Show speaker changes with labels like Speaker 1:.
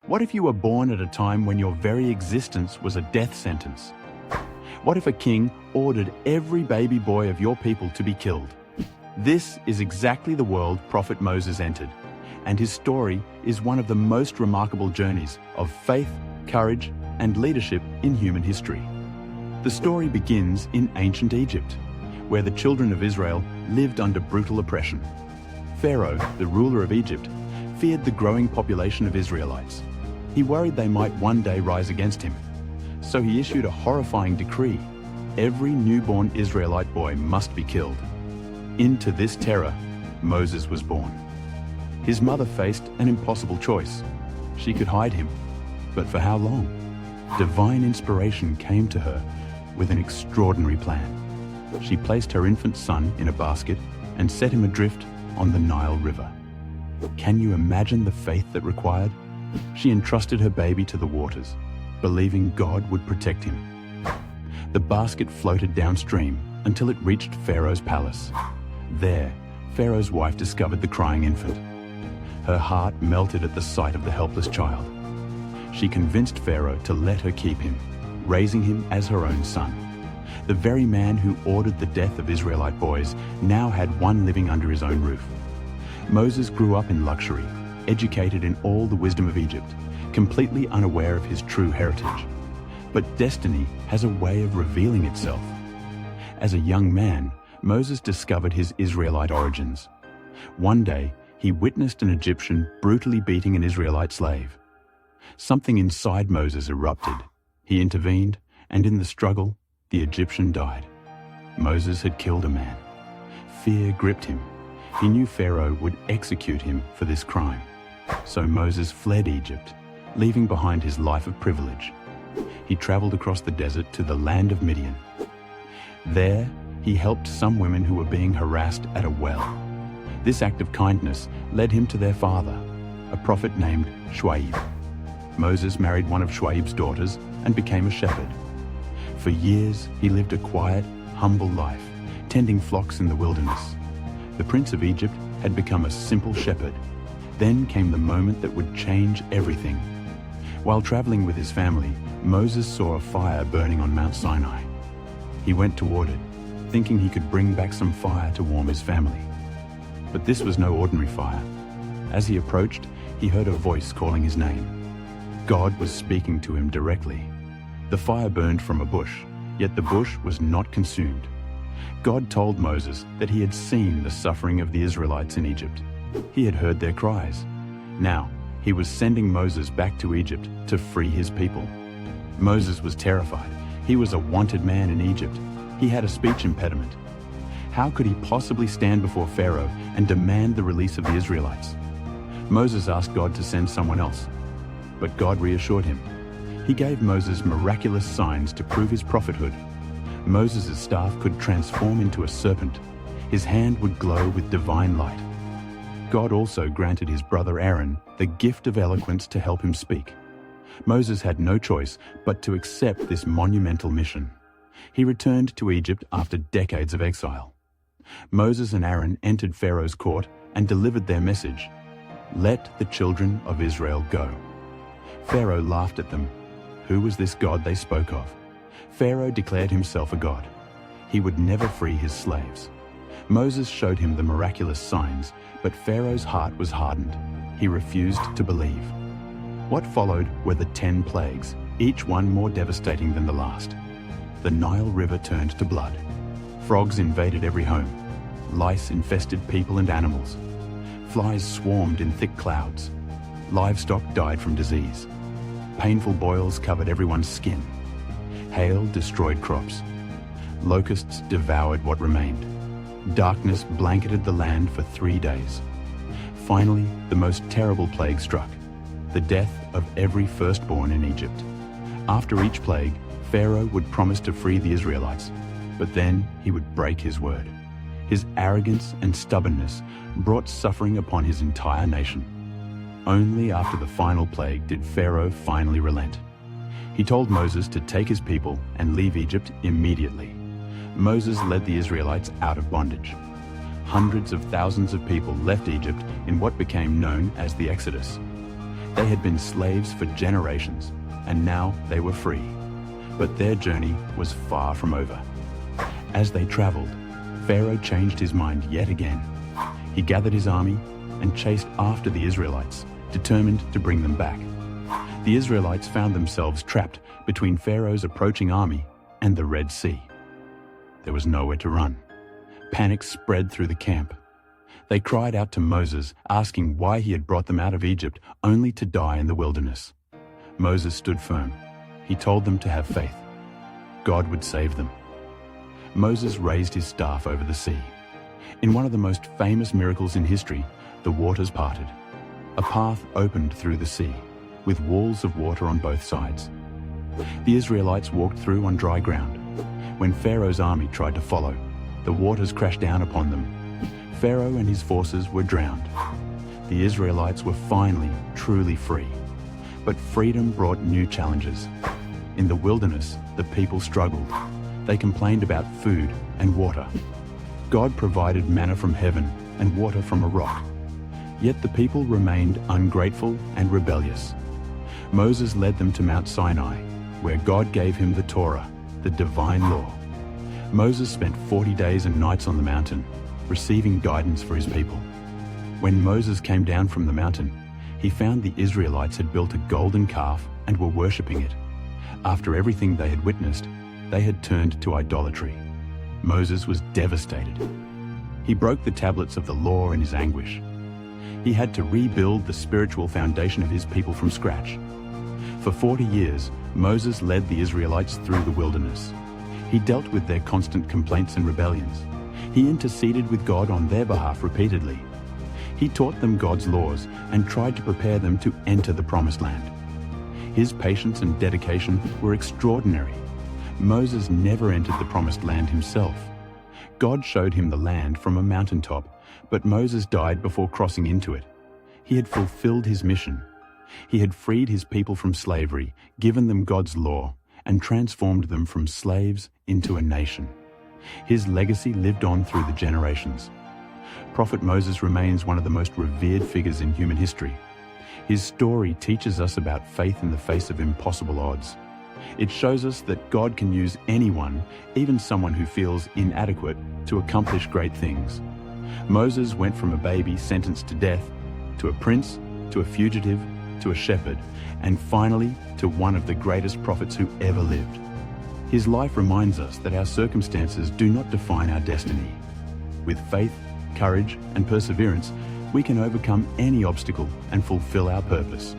Speaker 1: What if you were born at a time when your very existence was a death sentence? What if a king ordered every baby boy of your people to be killed? This is exactly the world Prophet Moses entered, and his story is one of the most remarkable journeys of faith, courage, and leadership in human history. The story begins in ancient Egypt, where the children of Israel lived under brutal oppression. Pharaoh, the ruler of Egypt, feared the growing population of Israelites. He worried they might one day rise against him. So he issued a horrifying decree: every newborn Israelite boy must be killed. Into this terror, Moses was born. His mother faced an impossible choice. She could hide him, but for how long? Divine inspiration came to her with an extraordinary plan. She placed her infant son in a basket and set him adrift on the Nile River. Can you imagine the faith that required? She entrusted her baby to the waters, believing God would protect him. The basket floated downstream until it reached Pharaoh's palace. There, Pharaoh's wife discovered the crying infant. Her heart melted at the sight of the helpless child. She convinced Pharaoh to let her keep him, raising him as her own son. The very man who ordered the death of Israelite boys now had one living under his own roof. Moses grew up in luxury, educated in all the wisdom of Egypt, completely unaware of his true heritage. But destiny has a way of revealing itself. As a young man, Moses discovered his Israelite origins. One day, he witnessed an Egyptian brutally beating an Israelite slave. Something inside Moses erupted. He intervened, and in the struggle, the Egyptian died. Moses had killed a man. Fear gripped him. He knew Pharaoh would execute him for this crime. So Moses fled Egypt, leaving behind his life of privilege. He traveled across the desert to the land of Midian. There, he helped some women who were being harassed at a well. This act of kindness led him to their father, a prophet named Shuaib. Moses married one of Shuaib's daughters and became a shepherd. For years, he lived a quiet, humble life, tending flocks in the wilderness. The prince of Egypt had become a simple shepherd. Then came the moment that would change everything. While traveling with his family, Moses saw a fire burning on Mount Sinai. He went toward it, thinking he could bring back some fire to warm his family. But this was no ordinary fire. As he approached, he heard a voice calling his name. God was speaking to him directly. The fire burned from a bush, yet the bush was not consumed. God told Moses that he had seen the suffering of the Israelites in Egypt. He had heard their cries. Now, he was sending Moses back to Egypt to free his people. Moses was terrified. He was a wanted man in Egypt. He had a speech impediment. How could he possibly stand before Pharaoh and demand the release of the Israelites? Moses asked God to send someone else, but God reassured him. He gave Moses miraculous signs to prove his prophethood. Moses' staff could transform into a serpent. His hand would glow with divine light. God also granted his brother Aaron the gift of eloquence to help him speak. Moses had no choice but to accept this monumental mission. He returned to Egypt after decades of exile. Moses and Aaron entered Pharaoh's court and delivered their message: "Let the children of Israel go." Pharaoh laughed at them. Who was this God they spoke of? Pharaoh declared himself a god. He would never free his slaves. Moses showed him the miraculous signs, but Pharaoh's heart was hardened. He refused to believe. What followed were the 10 plagues, each one more devastating than the last. The Nile River turned to blood. Frogs invaded every home. Lice infested people and animals. Flies swarmed in thick clouds. Livestock died from disease. Painful boils covered everyone's skin. Hail destroyed crops. Locusts devoured what remained. Darkness blanketed the land for 3 days. Finally, the most terrible plague struck: the death of every firstborn in Egypt. After each plague, Pharaoh would promise to free the Israelites, but then he would break his word. His arrogance and stubbornness brought suffering upon his entire nation. Only after the final plague did Pharaoh finally relent. He told Moses to take his people and leave Egypt immediately. Moses led the Israelites out of bondage. Hundreds of thousands of people left Egypt in what became known as the Exodus. They had been slaves for generations, and now they were free. But their journey was far from over. As they traveled, Pharaoh changed his mind yet again. He gathered his army and chased after the Israelites, determined to bring them back. The Israelites found themselves trapped between Pharaoh's approaching army and the Red Sea. There was nowhere to run. Panic spread through the camp. They cried out to Moses, asking why he had brought them out of Egypt only to die in the wilderness. Moses stood firm. He told them to have faith. God would save them. Moses raised his staff over the sea. In one of the most famous miracles in history, the waters parted. A path opened through the sea, with walls of water on both sides. The Israelites walked through on dry ground. When Pharaoh's army tried to follow, the waters crashed down upon them. Pharaoh and his forces were drowned. The Israelites were finally truly free. But freedom brought new challenges. In the wilderness, the people struggled. They complained about food and water. God provided manna from heaven and water from a rock. Yet the people remained ungrateful and rebellious. Moses led them to Mount Sinai, where God gave him the Torah, the divine law. Moses spent 40 days and nights on the mountain, receiving guidance for his people. When Moses came down from the mountain, he found the Israelites had built a golden calf and were worshipping it. After everything they had witnessed, they had turned to idolatry. Moses was devastated. He broke the tablets of the law in his anguish. He had to rebuild the spiritual foundation of his people from scratch. For 40 years, Moses led the Israelites through the wilderness. He dealt with their constant complaints and rebellions. He interceded with God on their behalf repeatedly. He taught them God's laws and tried to prepare them to enter the Promised Land. His patience and dedication were extraordinary. Moses never entered the Promised Land himself. God showed him the land from a mountaintop, but Moses died before crossing into it. He had fulfilled his mission. He had freed his people from slavery, given them God's law, and transformed them from slaves into a nation. His legacy lived on through the generations. Prophet Moses remains one of the most revered figures in human history. His story teaches us about faith in the face of impossible odds. It shows us that God can use anyone, even someone who feels inadequate, to accomplish great things. Moses went from a baby sentenced to death, to a prince, to a fugitive, to a shepherd, and finally to one of the greatest prophets who ever lived. His life reminds us that our circumstances do not define our destiny. With faith, courage, and perseverance, we can overcome any obstacle and fulfill our purpose.